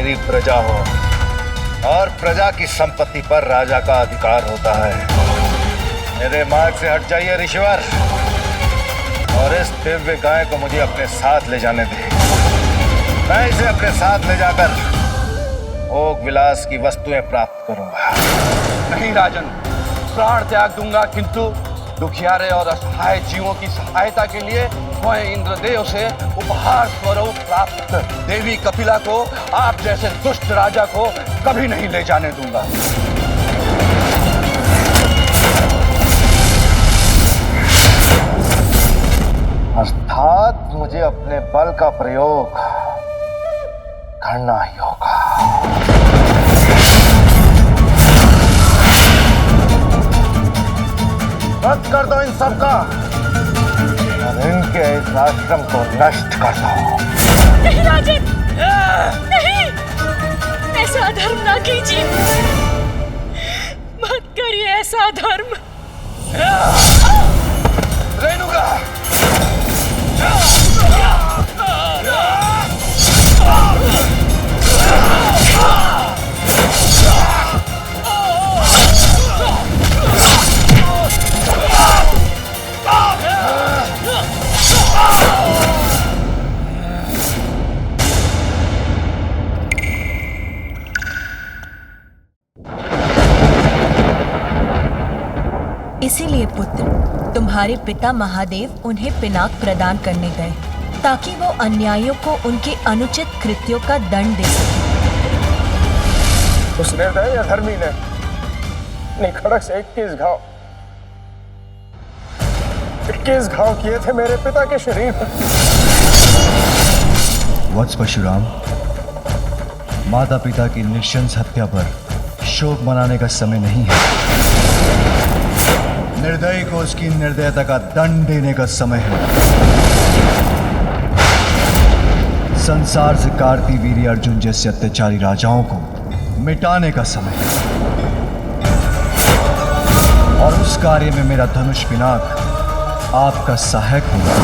मेरी प्रजा हो और प्रजा की संपत्ति पर राजा का अधिकार होता है। मेरे मार्ग से हट जाइए ऋषिवर और इस दिव्य गाय को मुझे अपने साथ ले जाने दे। मैं इसे अपने साथ ले जाकर भोग विलास की वस्तुएं प्राप्त करूंगा। नहीं राजन, प्राण त्याग दूंगा, किंतु दुखियारे और असहाय जीवों की सहायता के लिए मैं इंद्रदेव से उपहार स्वरूप प्राप्त देवी कपिला को आप जैसे दुष्ट राजा को कभी नहीं ले जाने दूंगा। अर्थात मुझे अपने बल का प्रयोग करना ही होगा। रद्द कर दो इन सबका और इनके इस आश्रम को नष्ट कर दो। नहीं राजन, नहीं, ऐसा अधर्म ना कीजिए, मत करिए ऐसा अधर्म। रेणुका, इसीलिए पुत्र, तुम्हारे पिता महादेव उन्हें पिनाक प्रदान करने गए ताकि वो अन्यायियों को उनके अनुचित कृत्यों का दंड दे सके। उस निर्दयी अधर्मी ने निखड़क से 21 घाव किए थे मेरे पिता के शरीर पर। वत्स परशुराम, माता पिता की नृशंस हत्या पर शोक मनाने का समय नहीं है। निर्दयी को उसकी निर्दयता का दंड देने का समय है। संसार से कार्तिवीर्य अर्जुन जैसे अत्याचारी राजाओं को मिटाने का समय है। और उस कार्य में मेरा धनुष पिनाक आपका सहायक होगा।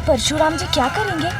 परशुराम जी क्या करेंगे?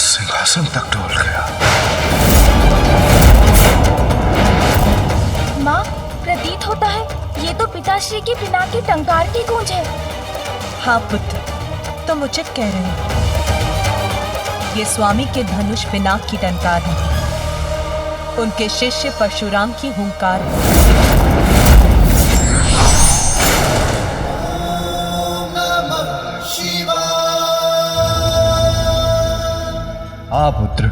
सिंहासन तक डोल गया। माँ, प्रतीत होता है ये तो पिताश्री की पिनाक की टंकार की गूंज है। हाँ पुत्र, तुम उचित कह रहे हो। ये स्वामी के धनुष पिनाक की टंकार है, उनके शिष्य परशुराम की हुंकार है। हाँ पुत्र,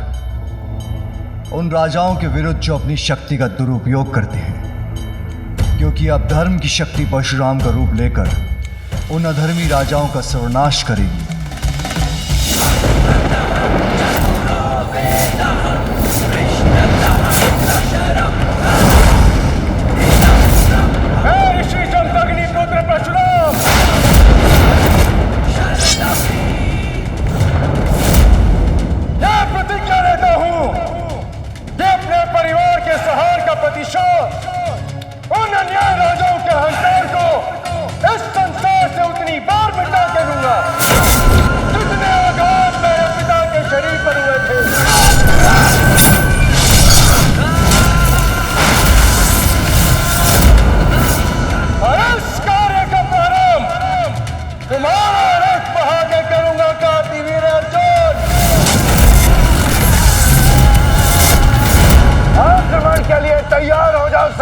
उन राजाओं के विरुद्ध जो अपनी शक्ति का दुरुपयोग करते हैं, क्योंकि अब धर्म की शक्ति परशुराम का रूप लेकर उन अधर्मी राजाओं का सर्वनाश करेगी। उन अन्याय राजाओं के अहंकार को इस संसार से उतनी बार मिटा के दूंगा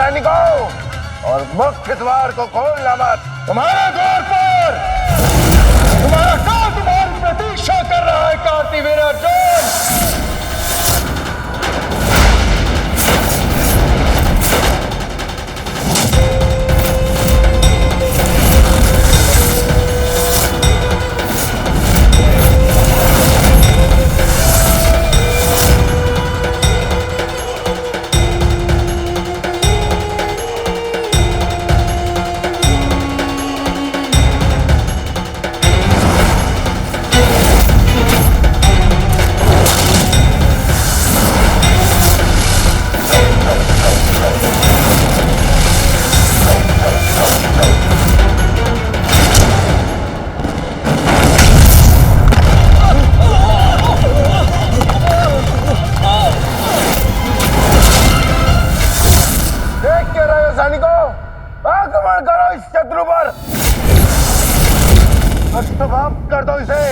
सैनिकों, और मुख्य द्वार को खोलना मत। तुम्हारे द्वार पर तुम्हारा काल तुम्हारी प्रतीक्षा कर रहा है कार्तिवीर अर्जुन। आक्रमण करो इस शत्रु पर, समाप्त कर दो इसे।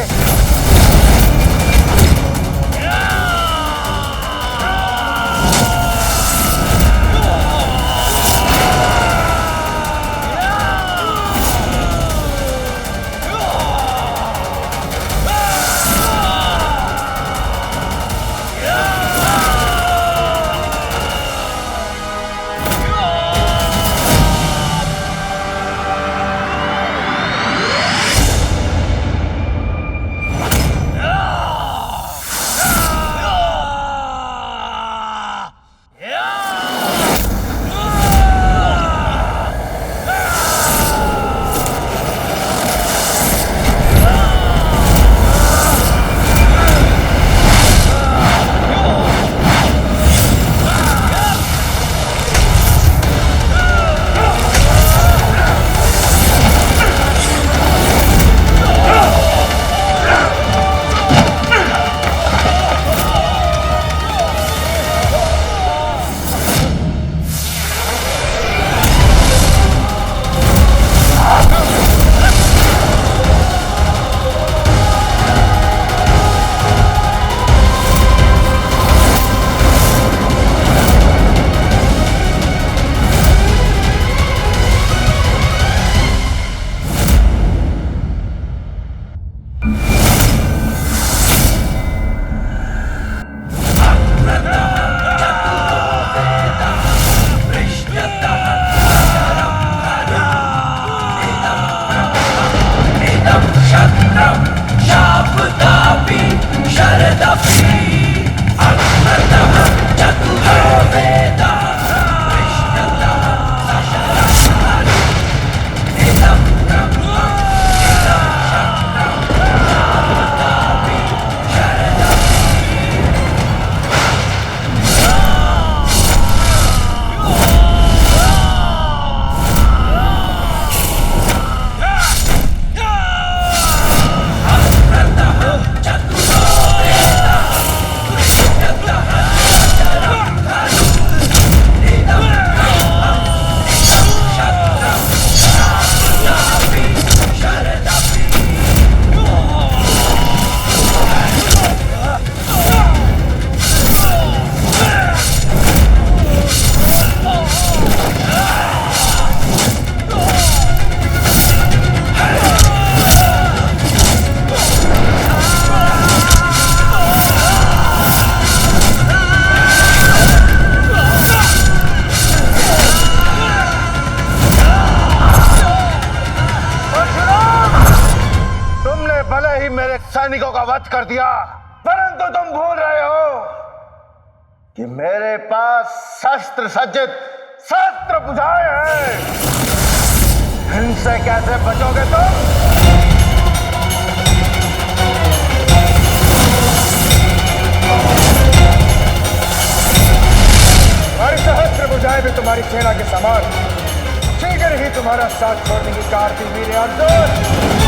सैनिकों का वध कर दिया, परंतु तुम भूल रहे हो कि मेरे पास शस्त्र सज्जित शस्त्र बुझाए हैं। इनसे कैसे बचोगे तुम? हमारी सहस्त्र बुझाए भी तुम्हारी सेना के समान शीघ्र ही तुम्हारा साथ छोड़ देंगे कार्तिवीर अर्जुन।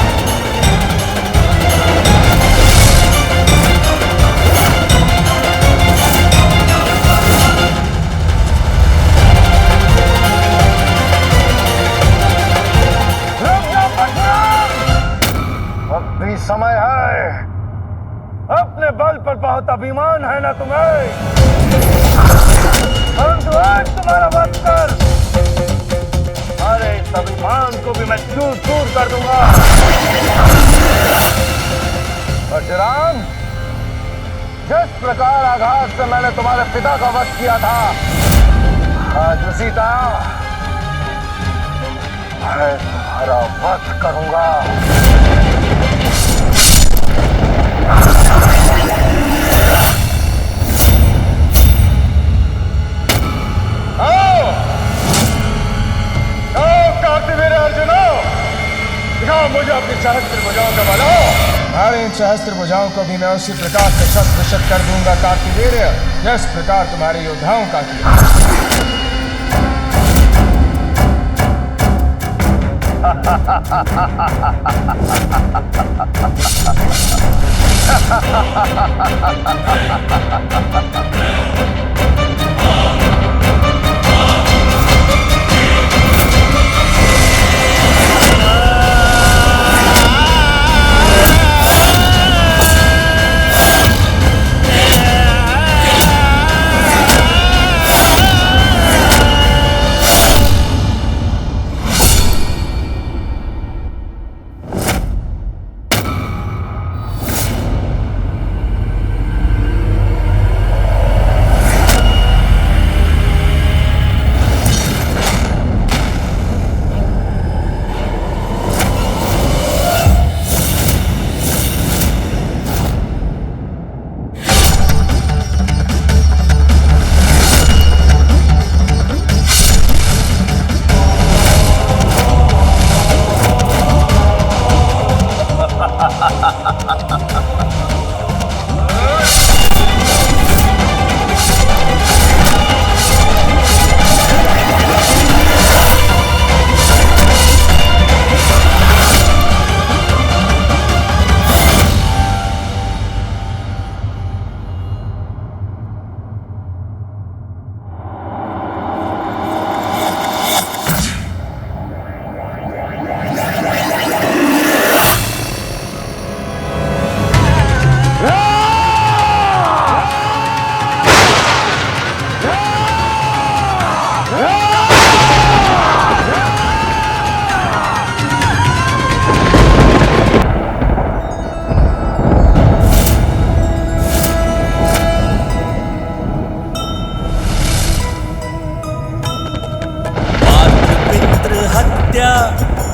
समय है, अपने बल पर बहुत अभिमान है ना तुम्हें, परंतु आज तुम्हारा वध कर इस अभिमान को भी मैं दूर दूर कर दूंगा। परशुराम, जिस प्रकार आघात से मैंने तुम्हारे पिता का वध किया था, आज उसी तरह मैं तुम्हारा वध करूंगा। कार्तिवीर अर्जुन, दिखाओ मुझे अपनी सहस्त्र भुजाओं का बल। तुम्हारे इन सहस्त्र भुजाओं को भी मैं उसी प्रकार से शत कर दूंगा कार्तिवीर, जिस प्रकार तुम्हारे योद्धाओं का किया।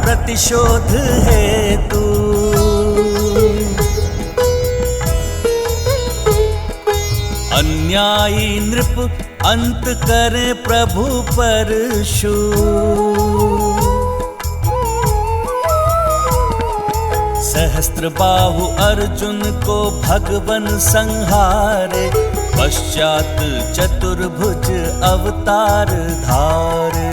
प्रतिशोध हेतु अन्यायी नृप अंत करे प्रभु परशु। सहस्त्र बाहु अर्जुन को भगवन संहारे, पश्चात चतुर्भुज अवतार धारे।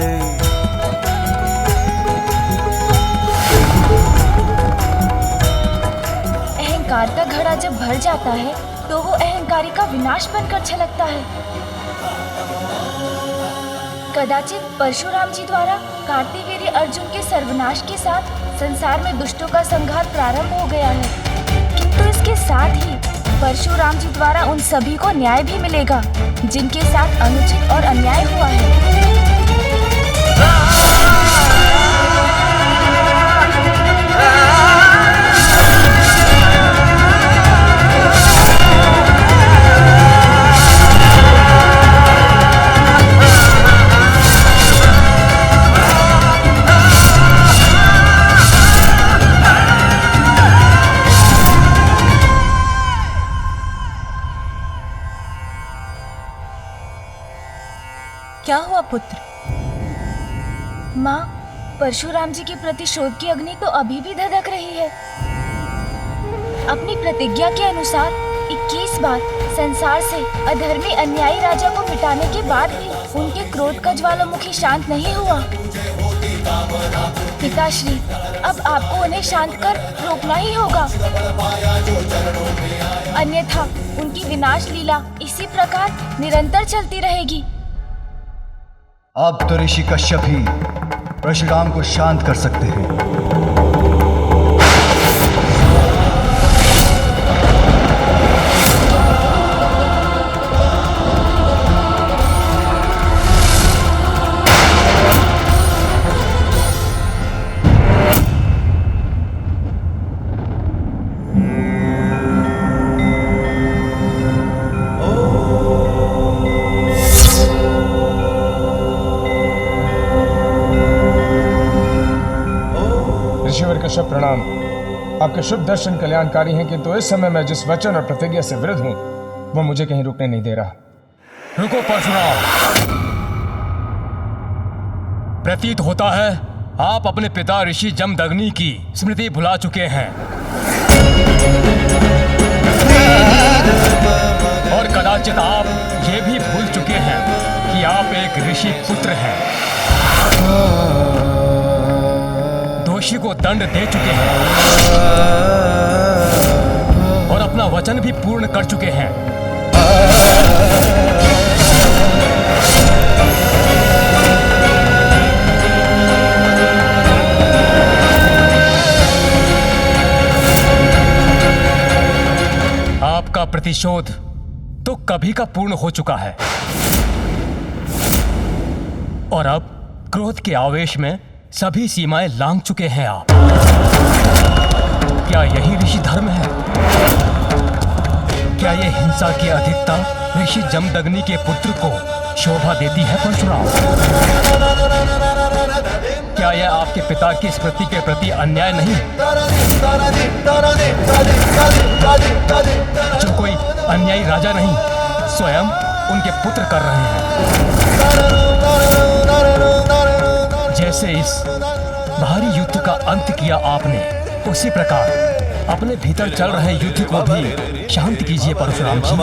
अहंकार का घड़ा जब भर जाता है तो वो अहंकारी का विनाश बनकर छलकता है। कदाचित परशुराम जी द्वारा कार्तिवीर्य अर्जुन के सर्वनाश के साथ संसार में दुष्टों का संहार प्रारंभ हो गया है, किंतु इसके साथ ही परशुराम जी द्वारा उन सभी को न्याय भी मिलेगा जिनके साथ अनुचित और अन्याय हुआ है। क्या हुआ पुत्र? माँ, परशुराम जी के प्रतिशोध की अग्नि तो अभी भी धधक रही है। अपनी प्रतिज्ञा के अनुसार 21 बार संसार से अधर्मी अन्यायी राजा को मिटाने के बाद भी उनके क्रोध का ज्वालामुखी शांत नहीं हुआ। पिताश्री, अब आपको उन्हें शांत कर रोकना ही होगा, अन्यथा उनकी विनाश लीला इसी प्रकार निरंतर चलती रहेगी। अब तो ऋषि कश्यप ही परशुराम को शांत कर सकते हैं। आपके शुभ दर्शन कल्याणकारी हैं, किंतु इस समय मैं जिस वचन और प्रतिज्ञा से विरुद्ध हूं वो मुझे कहीं रुकने नहीं दे रहा। रुको परशुराम। प्रतीत होता है आप अपने पिता ऋषि जमदग्नि की स्मृति भुला चुके हैं और कदाचित आप ये भी भूल चुके हैं कि आप एक ऋषि पुत्र हैं। दोषी को दंड दे चुके हैं और अपना वचन भी पूर्ण कर चुके हैं। आपका प्रतिशोध तो कभी का पूर्ण हो चुका है और अब क्रोध के आवेश में सभी सीमाएं लांघ चुके हैं आप। क्या यही ऋषि धर्म है? क्या ये हिंसा की अधिकता ऋषि जमदग्नि के पुत्र को शोभा देती है परशुराम? क्या यह आपके पिता की स्मृति के प्रति अन्याय नहीं? जो कोई अन्यायी राजा नहीं स्वयं उनके पुत्र कर रहे हैं। जैसे इस भारी युद्ध का अंत किया आपने, उसी प्रकार अपने भीतर चल रहे युद्ध को भी शांत कीजिए परशुराम जी।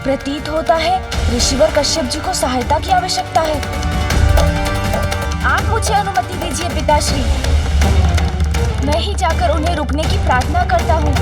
प्रतीत होता है ऋषिवर कश्यप जी को सहायता की आवश्यकता है। आप मुझे अनुमति दीजिए पिताश्री, मैं ही जाकर उन्हें रुकने की प्रार्थना करता हूँ।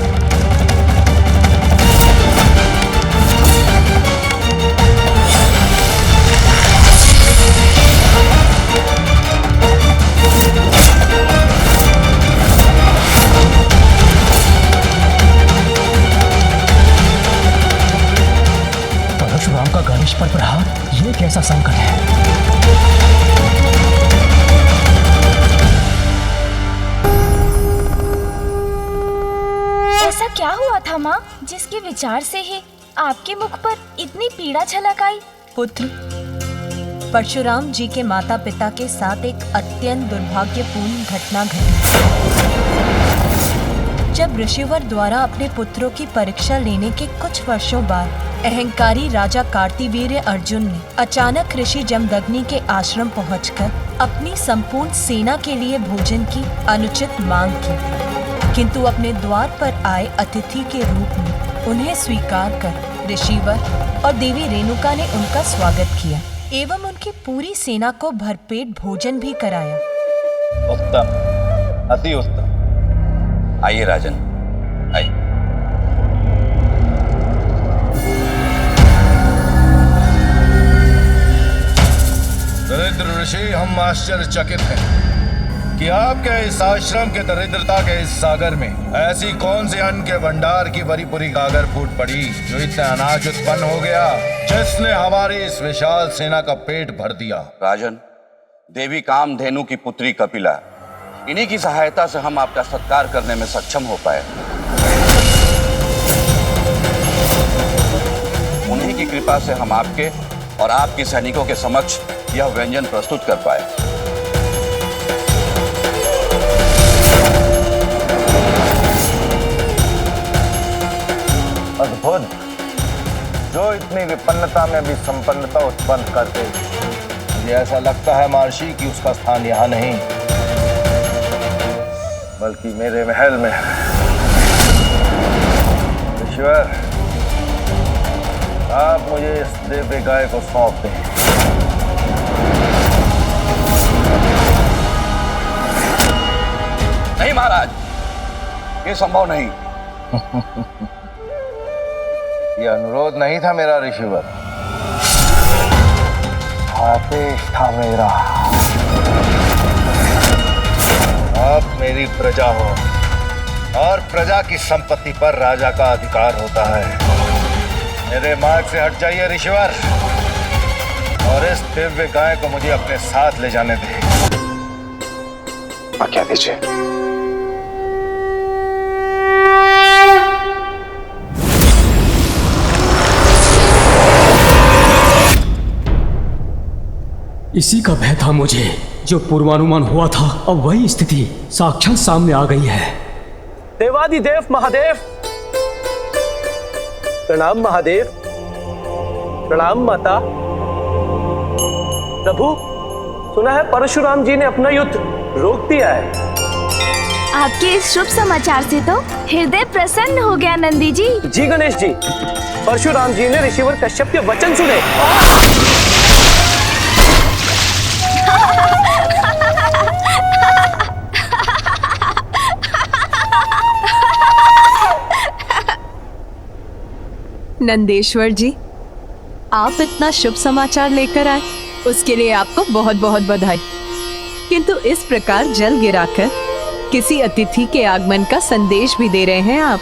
परशुराम का गणेश पर प्रहार, ये कैसा संकट है? ऐसा क्या हुआ था माँ, जिसके विचार से ही आपके मुख पर इतनी पीड़ा झलक आई? पुत्र, परशुराम जी के माता पिता के साथ एक अत्यंत दुर्भाग्यपूर्ण घटना घटी। जब ऋषिवर द्वारा अपने पुत्रों की परीक्षा लेने के कुछ वर्षों बाद अहंकारी राजा कार्तिवीर्य अर्जुन ने अचानक ऋषि जमदग्नि के आश्रम पहुंचकर अपनी संपूर्ण सेना के लिए भोजन की अनुचित मांग की, किंतु अपने द्वार पर आए अतिथि के रूप में उन्हें स्वीकार कर ऋषिवर और देवी रेणुका ने उनका स्वागत किया एवं उनकी पूरी सेना को भरपेट भोजन भी कराया। उत्तम, अति उत्तम। आइए राजन, आइए। दरिद्र ऋषि, हम आश्चर्यचकित हैं कि आपके इस आश्रम के दरिद्रता के इस सागर में ऐसी कौन सी अन्न के भंडार की बड़ी पूरी गागर फूट पड़ी जो इतना अनाज उत्पन्न हो गया, जिसने हमारी इस विशाल सेना का पेट भर दिया। राजन, देवी कामधेनु की पुत्री कपिला, इन्हीं की सहायता से हम आपका सत्कार करने में सक्षम हो पाए। उन्हीं की कृपा से हम आपके और आपके सैनिकों के समक्ष यह व्यंजन प्रस्तुत कर पाए। अद्भुत, जो इतनी विपन्नता में भी संपन्नता उत्पन्न करते। मुझे ऐसा लगता है महर्षि कि उसका स्थान यहाँ नहीं बल्कि मेरे महल में है। ईश्वर, आप मुझे इस दिव्य गाय को सौंप दें। नहीं महाराज, ये संभव नहीं। यह अनुरोध नहीं था मेरा ऋषिवर, आदेश था मेरा। आप मेरी प्रजा हो और प्रजा की संपत्ति पर राजा का अधिकार होता है। मेरे मार्ग से हट जाइए ऋषिवर और इस दिव्य गाय को मुझे अपने साथ ले जाने दें। आज्ञा दीजिए। इसी का भय था मुझे, जो पूर्वानुमान हुआ था अब वही स्थिति साक्षात सामने आ गई है। देवादिदेव महादेव, प्रणाम महादेव, प्रणाम माता। प्रभु, सुना है परशुराम जी ने अपना युद्ध रोक दिया है। आपके इस शुभ समाचार से तो हृदय प्रसन्न हो गया नंदी जी। जी गणेश जी, परशुराम जी ने ऋषिवर कश्यप के वचन सुने। नंदेश्वर जी, आप इतना शुभ समाचार लेकर आए, उसके लिए आपको बहुत बहुत बधाई। किंतु इस प्रकार जल गिराकर किसी अतिथि के आगमन का संदेश भी दे रहे हैं आप।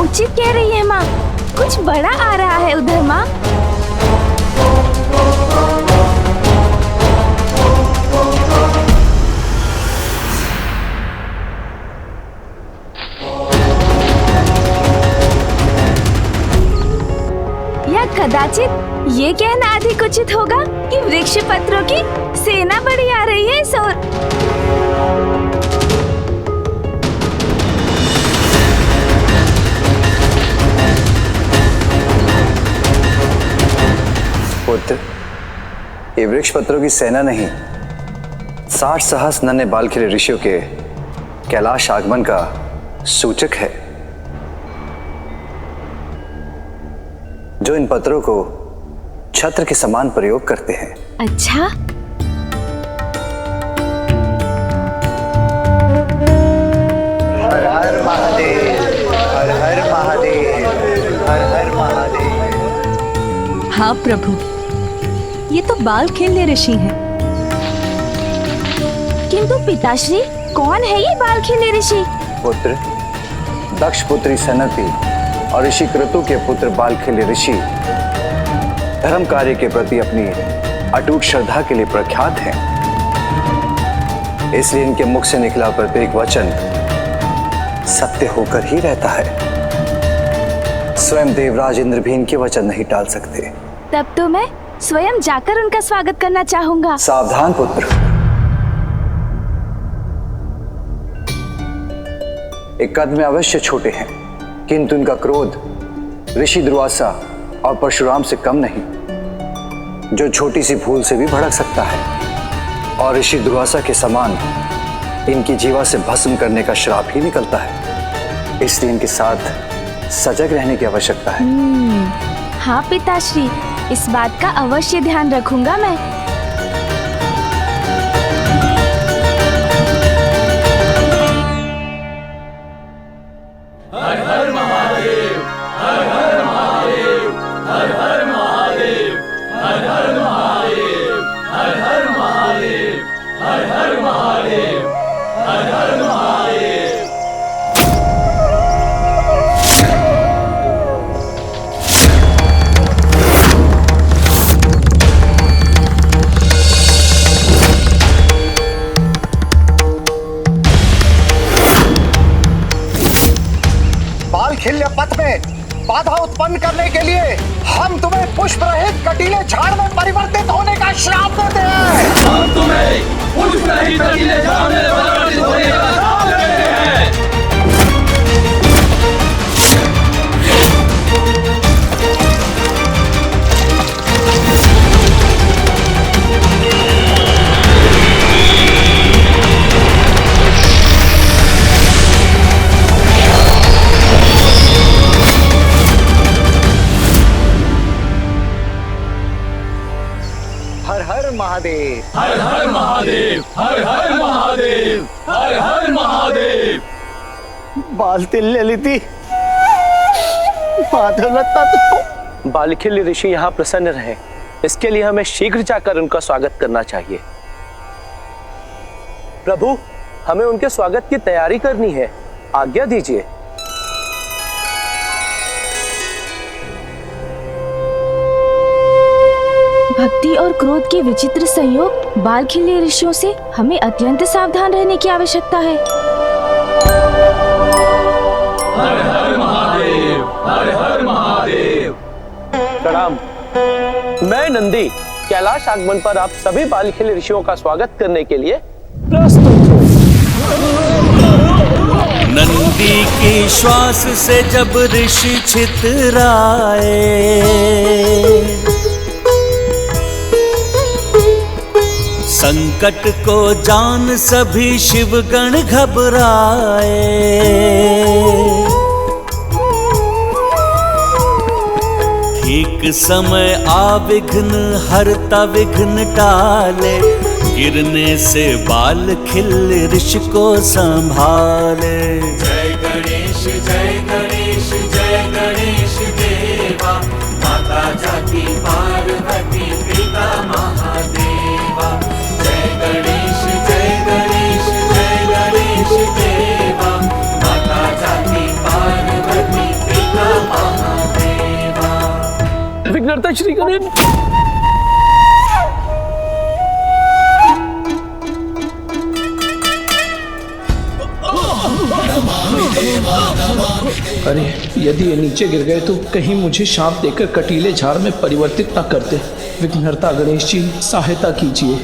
उचित कह रही है माँ, कुछ बड़ा आ रहा है उधर माँ। या कदाचित ये कहना अधिक उचित होगा कि वृक्ष पत्रों की सेना बड़ी आ रही है इस ओर। पुत्र, ये वृक्ष पत्रों की सेना नहीं, 60 सहस्र नन्हे बाल खिले ऋषियों के कैलाश आगमन का सूचक है, जो इन पत्रों को छत्र के समान प्रयोग करते हैं। अच्छा, हर हर महादेव, हर हर महादेव, हर हर महादेव। हाँ प्रभु, ये तो बाल खेलने ऋषि हैं। किंतु पिताश्री, कौन है ये बाल खेलने ऋषि? पुत्र, दक्ष पुत्री सनति और ऋषि क्रतु के पुत्र बाल खेले ऋषि धर्म कार्य के प्रति अपनी अटूट श्रद्धा के लिए प्रख्यात हैं। इसलिए इनके मुख से निकला प्रत्येक वचन सत्य होकर ही रहता है। स्वयं देवराज इंद्र भी इनके वचन नहीं टाल सकते। तब तो मैं स्वयं जाकर उनका स्वागत करना चाहूंगा। सावधान पुत्र, एक कद में अवश्य छोटे हैं, किंतु इनका क्रोध ऋषि दुर्वासा और परशुराम से कम नहीं, जो छोटी सी भूल से भी भड़क सकता है। और ऋषि दुर्वासा के समान इनकी जीवा से भस्म करने का श्राप ही निकलता है। इसलिए इनके साथ सजग रहने की आवश्यकता है। हाँ पिताश्री, इस बात का अवश्य ध्यान रखूंगा मैं। हर हर महादेव, हर हर महादेव, हर हर महादेव, हर हर महादेव, हर हर महादेव, हर हर महादेव, हर हर महादेव। खिल्य पथ में बाधा उत्पन्न करने के लिए हम तुम्हें पुष्प रहित कटीले झाड़ में परिवर्तित होने का श्राप देते हैं। हम तुम्हें पुष्प रहित कटीले झाड़ में परिवर्तित होने का श्राप देते हैं। हर हर महादेव, हर हर महादेव, हर हर महादेव, हर हर महादेव। बालतिल ललिती, माधव लता तो बालखिल्य ऋषि यहाँ प्रसन्न रहे, इसके लिए हमें शीघ्र जाकर उनका स्वागत करना चाहिए। प्रभु, हमें उनके स्वागत की तैयारी करनी है, आज्ञा दीजिए। भक्ति और क्रोध के विचित्र संयोग बालखिल्य ऋषियों से हमें अत्यंत सावधान रहने की आवश्यकता है। हर हर महादेव, हर हर महादेव। प्रणाम। मैं नंदी कैलाश आगमन पर आप सभी बालखिल्य ऋषियों का स्वागत करने के लिए प्रस्तुत हूँ। नंदी के श्वास से जब ऋषि छितराए, संकट को जान सभी शिवगण घबराए। ठीक समय आ विघ्न हरता विघ्न टाले, गिरने से बाल खिल ऋषि को संभाले। जय गणेश जय गणेश जय गणेश देवा, माता जाकी पार्वती पिता महादेवा। जय गणेश जय गणेश जय गणेश देवा, माता जाकी पार्वती पिता महादेवा। विघ्नहर्ता श्री गणेश। अरे यदि ये नीचे गिर गए तो कहीं मुझे शाप देकर कटीले झाड़ में परिवर्तित न कर दे। विघ्नहर्ता गणेश जी सहायता कीजिए।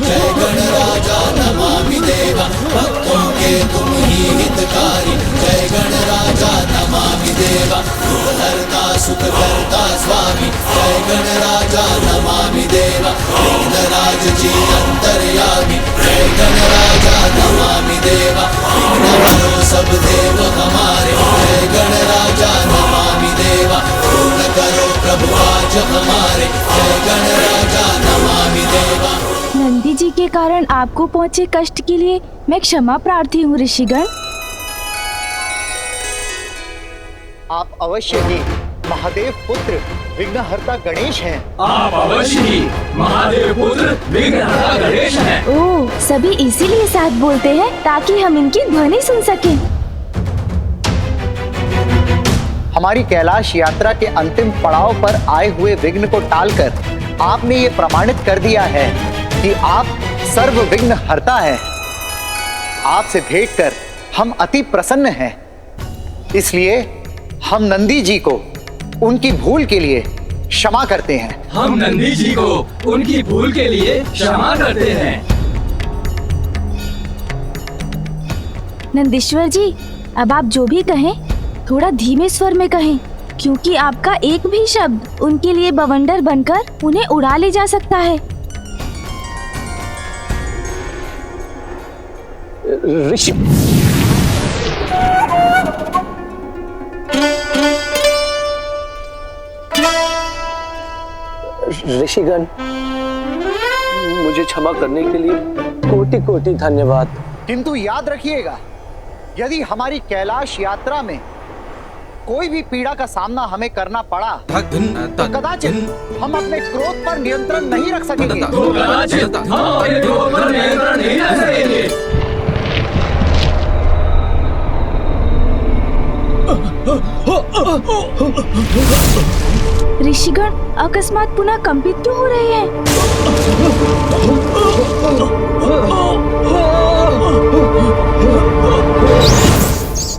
जय गणराजा नमामि देवा, भक्तों के तुम ही हितकारी। जय गणराजा नमामि देवा, दुःखहर्ता सुखकर्ता स्वामी। जय गणराजा नमामि देवा, विघ्नराज जी अंतर्यामी। जय गणराजा नमामि देवा, विघ्न हरो सब देव हमारे। जय गणराजा नमामि देवा, पूर्ण करो प्रभु आज हमारे। जय गणराजा नमामि देवा। नंदी जी के कारण आपको पहुँचे कष्ट के लिए मैं क्षमा प्रार्थी हूँ ऋषिगण। आप अवश्य ही महादेव पुत्र विघ्नहर्ता गणेश हैं। आप अवश्य ही महादेव पुत्र विघ्नहर्ता गणेश हैं। ओह, सभी इसीलिए साथ बोलते हैं ताकि हम इनकी ध्वनि सुन सकें। हमारी कैलाश यात्रा के अंतिम पड़ाव पर आए हुए विघ्न को टालकर आपने ये प्रमाणित कर दिया है कि आप सर्व विघ्न हरता हैं। आपसे भेंट कर हम अति प्रसन्न हैं। इसलिए हम नंदी जी को उनकी भूल के लिए क्षमा करते हैं। हम नंदी जी को उनकी भूल के लिए क्षमा करते हैं। नंदीश्वर जी, अब आप जो भी कहें थोड़ा धीमे स्वर में कहें, क्योंकि आपका एक भी शब्द उनके लिए बवंडर बनकर उन्हें उड़ा ले जा सकता है। ऋषि ऋषिगण, मुझे क्षमा करने के लिए कोटि कोटि धन्यवाद। किंतु याद रखिएगा, यदि हमारी कैलाश यात्रा में कोई भी पीड़ा का सामना हमें करना पड़ा तो कदाचित हम अपने क्रोध पर नियंत्रण नहीं रख सकेंगे। ऋषिगण अकस्मात पुनः कंपित क्यों हो रहे हैं?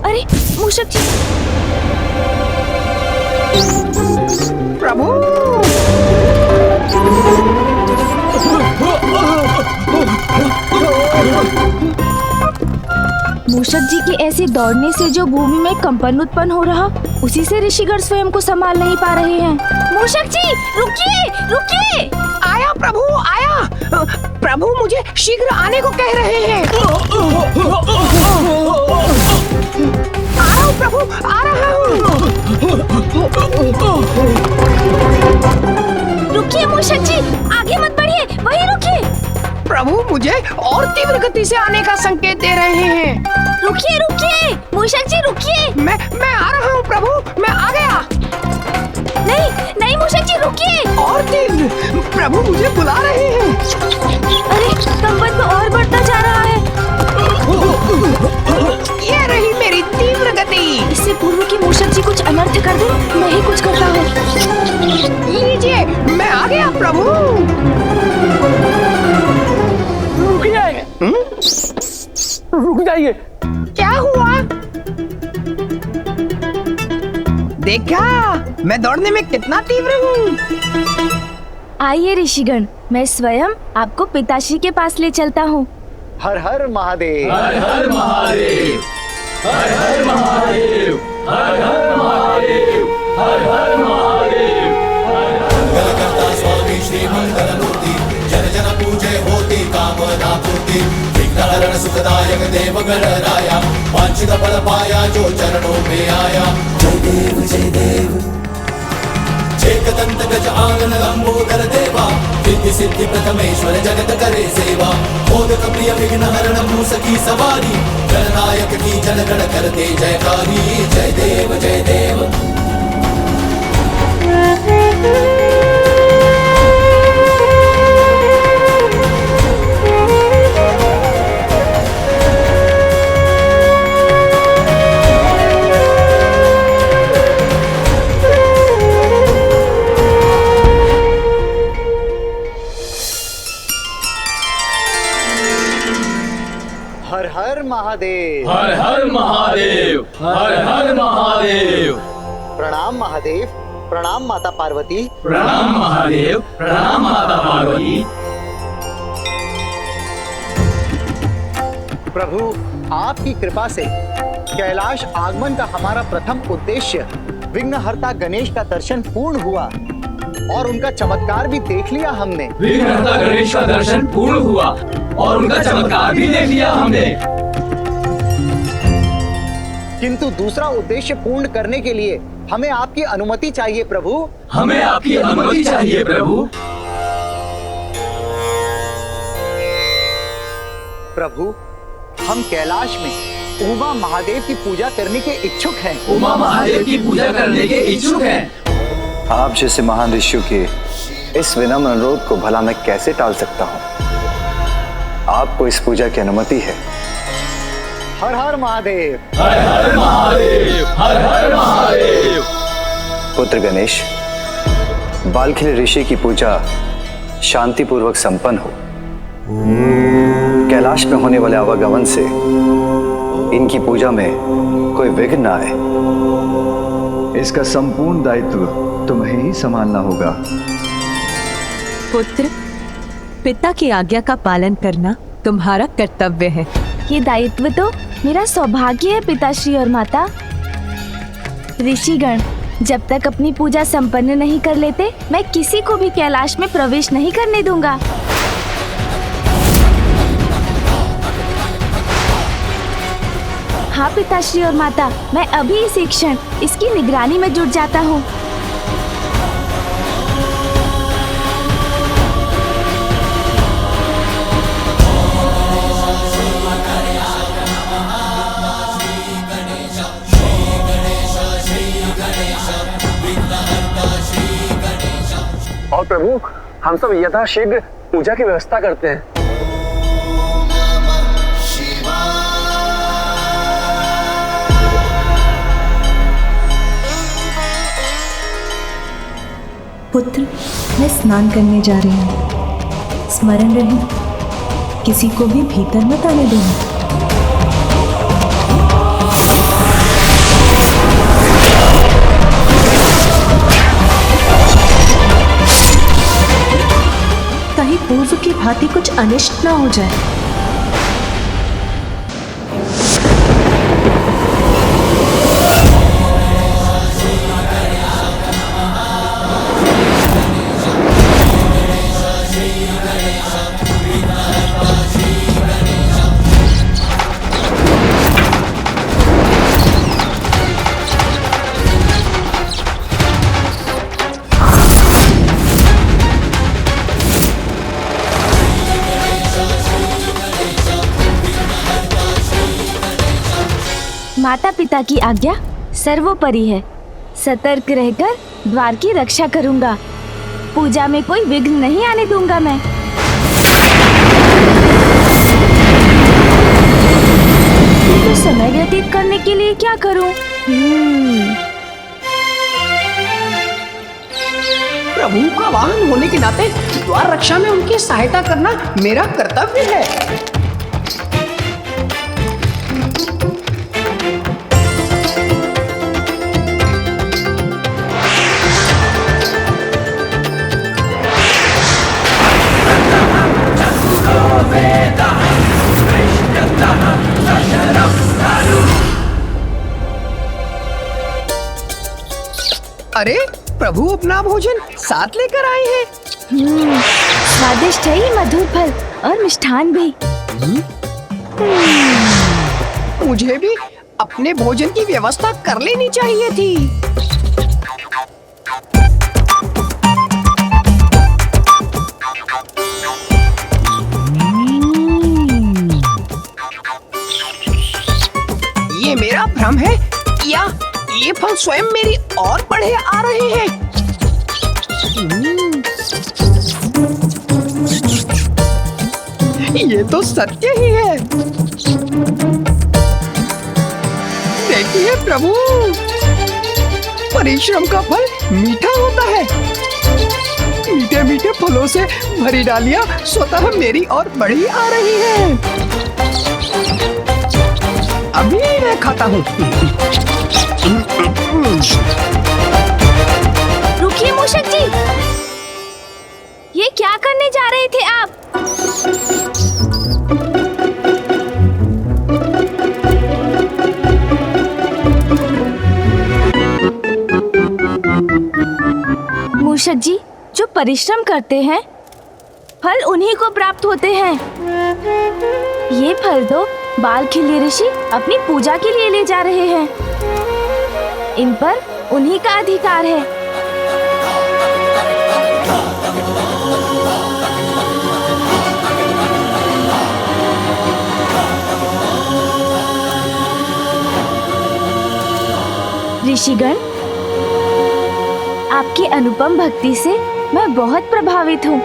अरे मूषक जी, प्रभु मूषक जी के ऐसे दौड़ने से जो भूमि में कंपन उत्पन्न हो रहा, उसी से ऋषिगण स्वयं को संभाल नहीं पा रहे हैं। मूषक जी रुकिए, रुकिए। आया प्रभु, आया। प्रभु मुझे शीघ्र आने को कह रहे हैं। आ रहा हूँ प्रभु, आ रहा हूँ। रुकिए मूषक जी, आगे मत बढ़िए, वहीं रुकिए। प्रभु मुझे मुझे और तीव्र गति से आने का संकेत दे रहे हैं। रुकिए रुकिए मूषक जी रुकिए। मैं आ रहा हूँ प्रभु, मैं आ गया। नहीं नहीं मूषक जी रुकिए। और तीव्र, प्रभु मुझे बुला रहे हैं। अरे कंपन तो और बढ़ता जा रहा है। ये रही मेरी तीव्र गति। इससे पूर्व कि मूषक जी कुछ अनर्थ कर दे, मैं ही कुछ करता हूँ। लीजिए, मैं आ गया प्रभु। रुक जाइए। क्या हुआ? देखा मैं दौड़ने में कितना तीव्र हूँ। आइए ऋषिगण, मैं स्वयं आपको पिताश्री के पास ले चलता हूँ। हर हर महादेव। हर हर महादेव। हर हर महादेव। हर हर महादेव। हर हर महादेव। मंगलकर्ता स्वामी श्री मंगलमूर्ति, जन जन पूजे होती कामना पूर्ति, विघ्नहरण सुखदायक देव गणराया, वांछित फल पाया जो चरणों में आया। जय देव चेकदंत गज आनन लंबोदर देवा, रिद्धि सिद्धि प्रथमेश्वर जगत करे सेवा, मोदक प्रिय विघ्नहरण मूसकी सवारी, गणनायक की जन गण करते जयकारी। जय देव जय देव। हर हर महादेव। हर हर महादेव। हर हर महादेव। प्रणाम महादेव। प्रणाम माता पार्वती। प्रणाम महादेव। प्रणाम माता पार्वती। प्रभु, आपकी कृपा से कैलाश आगमन का हमारा प्रथम उद्देश्य विघ्नहर्ता गणेश का दर्शन पूर्ण हुआ और उनका चमत्कार भी देख लिया हमने। विघ्नहर्ता गणेश का दर्शन पूर्ण हुआ और उनका चमत्कार भी देख लिया हमने। किंतु दूसरा उद्देश्य पूर्ण करने के लिए हमें आपकी अनुमति चाहिए प्रभु। हमें आपकी अनुमति चाहिए प्रभु। प्रभु, हम कैलाश में उमा महादेव की पूजा करने के इच्छुक हैं। उमा महादेव की पूजा करने के इच्छुक हैं। आप जैसे महान ऋषियों के इस विनम्र अनुरोध को भला मैं कैसे टाल सकता हूँ। आपको इस पूजा की अनुमति है। हर हर महादेव। हर हर महादेव। हर हर महादेव। पुत्र गणेश, बालखिल ऋषि की पूजा शांति पूर्वक संपन्न हो। कैलाश में होने वाले आवागमन से इनकी पूजा में कोई विघ्न न आए। इसका संपूर्ण दायित्व तुम्हें ही संभालना होगा। पुत्र, पिता की आज्ञा का पालन करना तुम्हारा कर्तव्य है। ये दायित्व तो मेरा सौभाग्य है पिताश्री और माता। ऋषिगण, जब तक अपनी पूजा संपन्न नहीं कर लेते, मैं किसी को भी कैलाश में प्रवेश नहीं करने दूंगा। हाँ पिताश्री और माता, मैं अभी इसी क्षण इसकी निगरानी में जुट जाता हूँ। और प्रभु, हम सब यथाशीघ्र पूजा की व्यवस्था करते हैं। पुत्र, मैं स्नान करने जा रही हूँ। स्मरण रहे, किसी को भी भीतर मत आने देना। कहीं पूर्व की भांति कुछ अनिष्ट न हो जाए। माता पिता की आज्ञा सर्वोपरि है। सतर्क रहकर द्वार की रक्षा करूंगा। पूजा में कोई विघ्न नहीं आने दूंगा मैं। तो समय व्यतीत करने के लिए क्या करूं? प्रभु का वाहन होने के नाते द्वार रक्षा में उनकी सहायता करना मेरा कर्तव्य है। अरे प्रभु अपना भोजन साथ लेकर आए हैं। स्वादिष्ट है ये मधुर फल और मिष्ठान भी। मुझे भी अपने भोजन की व्यवस्था कर लेनी चाहिए थी। ये मेरा भ्रम है या ये फल स्वयं मेरी और बढ़े आ रहे हैं? ये तो सत्य ही है। देखिए प्रभु, परिश्रम का फल मीठा होता है। मीठे मीठे फलों से भरी डालियां स्वतः मेरी और बढ़ी आ रही हैं। अभी मैं खाता हूँ। रुकिए मूषक जी, ये क्या करने जा रहे थे आप? मूषक जी, जो परिश्रम करते हैं फल उन्हीं को प्राप्त होते हैं। ये फल तो बालखिल्य ऋषि अपनी पूजा के लिए ले जा रहे हैं। इन पर उन्हीं का अधिकार है। ऋषिगण, आपकी अनुपम भक्ति से मैं बहुत प्रभावित हूँ।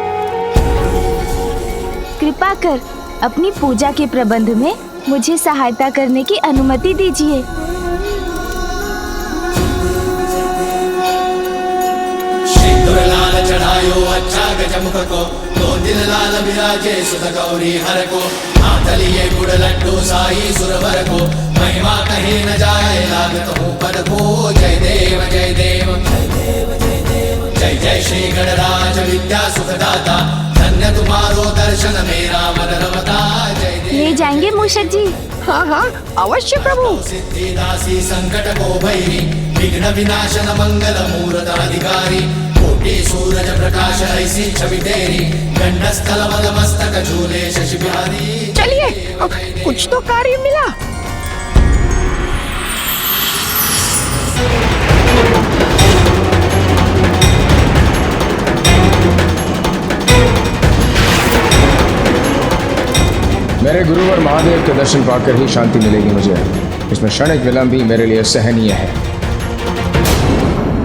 कृपा कर अपनी पूजा के प्रबंध में मुझे सहायता करने की अनुमति दीजिए। लाल चढ़ायो अच्छा गजमुख को, दो दिल लाल विराजे सुध गौरी हर को, हाथ लिए गुड़ लड्डू साई सुरवर को, महिमा कहीं न जाए लागत हूँ पद को। जय देव जय देव जय जय श्री गणराज विद्या सुखदाता, धन्य तुम्हारो दर्शन मेरा मन रमता। जय देव। ले जाएंगे मूषक जी? हाँ हाँ अवश्य प्रभु। सिद्धि दासी संकट को भैरी, विघ्न विनाशन मंगल मूर्त अधिकारी, कोटि सूरज प्रकाश ऐसी छवि तेरी, गंडस्थल मद मस्तक झूले शशि बिहारी। चलिए, कुछ तो कार्य मिला। मेरे गुरुवर महादेव के दर्शन पाकर ही शांति मिलेगी मुझे। इसमें क्षणिक विलंब भी मेरे लिए सहनीय है।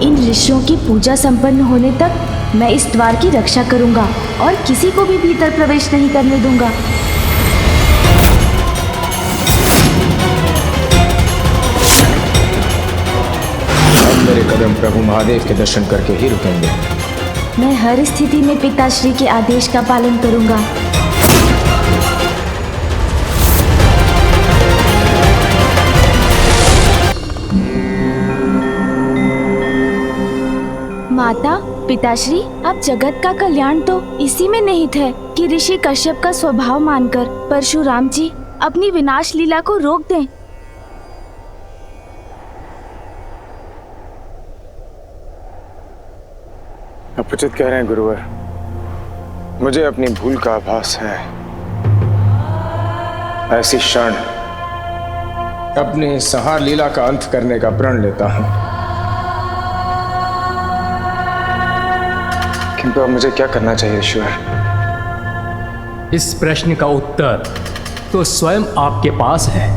इन ऋषियों की पूजा संपन्न होने तक मैं इस द्वार की रक्षा करूंगा और किसी को भी भीतर प्रवेश नहीं करने दूंगा। अब मेरे कदम प्रभु महादेव के दर्शन करके ही रुकेंगे। मैं हर स्थिति में पिताश्री के आदेश का पालन करूंगा। माता, पिताश्री, आप जगत का कल्याण तो इसी में निहित है कि ऋषि कश्यप का स्वभाव मानकर परशुराम जी अपनी विनाश लीला को रोक दें। आप उचित कह रहे हैं गुरुवर। मुझे अपनी भूल का आभास है। ऐसी क्षण अपनी संहार लीला का अंत करने का प्रण लेता हूं। किंतु अब मुझे क्या करना चाहिए ईश्वर? इस प्रश्न का उत्तर तो स्वयं आपके पास है।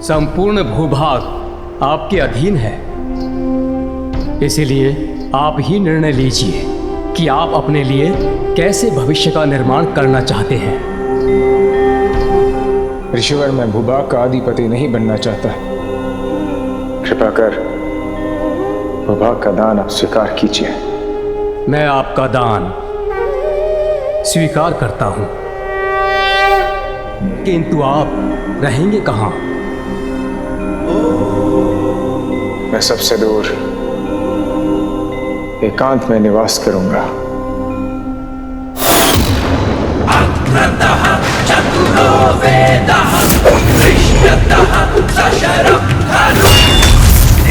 संपूर्ण भूभाग आपके अधीन है। इसीलिए आप ही निर्णय लीजिए कि आप अपने लिए कैसे भविष्य का निर्माण करना चाहते हैं। ऋषिवर, मैं भूभाग का अधिपति नहीं बनना चाहता। कृपा कर भूभाग का दान आप स्वीकार कीजिए। मैं आपका दान स्वीकार करता हूं, किंतु आप रहेंगे कहां? मैं सबसे दूर एकांत में निवास करूंगा। चतुरो वेदः दृश्यतः सशरं धनुः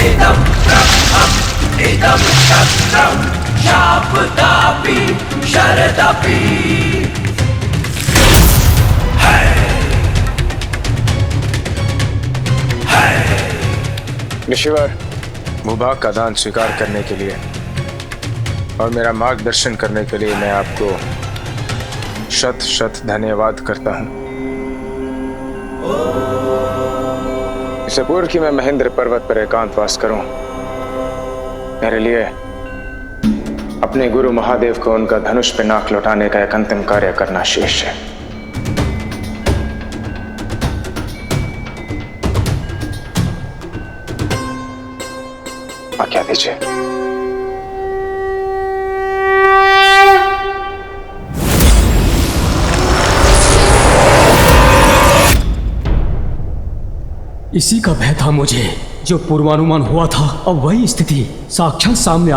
इदं ब्रह्मम् इदं शस्त्रं शापदापि शरदपि। ऋषिवर, भूभाग का दान स्वीकार करने के लिए और मेरा मार्गदर्शन करने के लिए मैं आपको शत शत धन्यवाद करता हूं। इससे पूर्व कि मैं महेंद्र पर्वत पर एकांतवास करूं, मेरे लिए अपने गुरु महादेव को उनका धनुष पे नाक लौटाने का एक अंतिम कार्य करना शेष है। आज्ञा दीजिए। इसी का भय था मुझे, जो पूर्वानुमान हुआ था। अब वही स्थिति साक्षात सामने